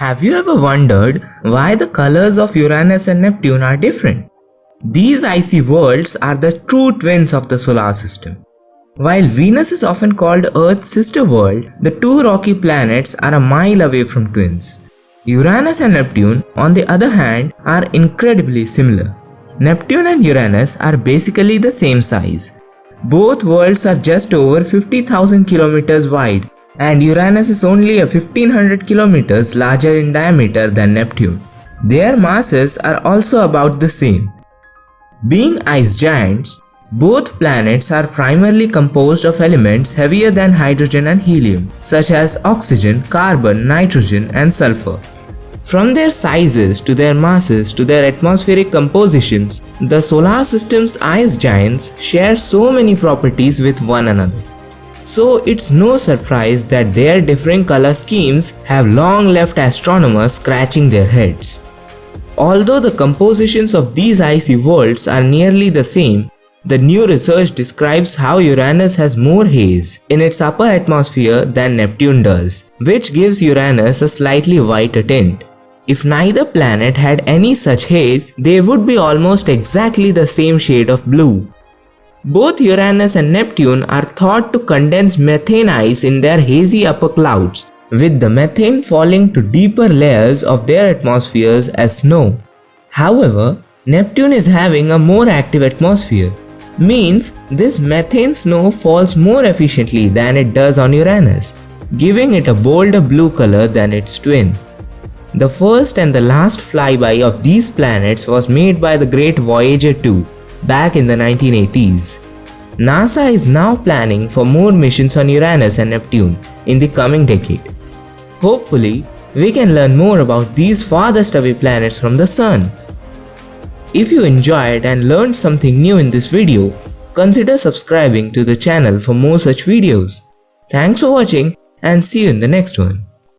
Have you ever wondered why the colors of Uranus and Neptune are different? These icy worlds are the true twins of the solar system. While Venus is often called Earth's sister world, the two rocky planets are a mile away from twins. Uranus and Neptune, on the other hand, are incredibly similar. Neptune and Uranus are basically the same size. Both worlds are just over 50,000 kilometers wide, and Uranus is only 1500 kilometers larger in diameter than Neptune. Their masses are also about the same. Being ice giants, both planets are primarily composed of elements heavier than hydrogen and helium, such as oxygen, carbon, nitrogen, and sulfur. From their sizes to their masses to their atmospheric compositions, the solar system's ice giants share so many properties with one another. So it's no surprise that their differing color schemes have long left astronomers scratching their heads. Although the compositions of these icy worlds are nearly the same, the new research describes how Uranus has more haze in its upper atmosphere than Neptune does, which gives Uranus a slightly whiter tint. If neither planet had any such haze, they would be almost exactly the same shade of blue. Both Uranus and Neptune are thought to condense methane ice in their hazy upper clouds, with the methane falling to deeper layers of their atmospheres as snow. However, Neptune is having a more active atmosphere, means this methane snow falls more efficiently than it does on Uranus, giving it a bolder blue color than its twin. The first and the last flyby of these planets was made by the great Voyager 2 back in the 1980s. NASA is now planning for more missions on Uranus and Neptune in the coming decade. Hopefully, we can learn more about these farthest away planets from the Sun. If you enjoyed and learned something new in this video, consider subscribing to the channel for more such videos. Thanks for watching and see you in the next one.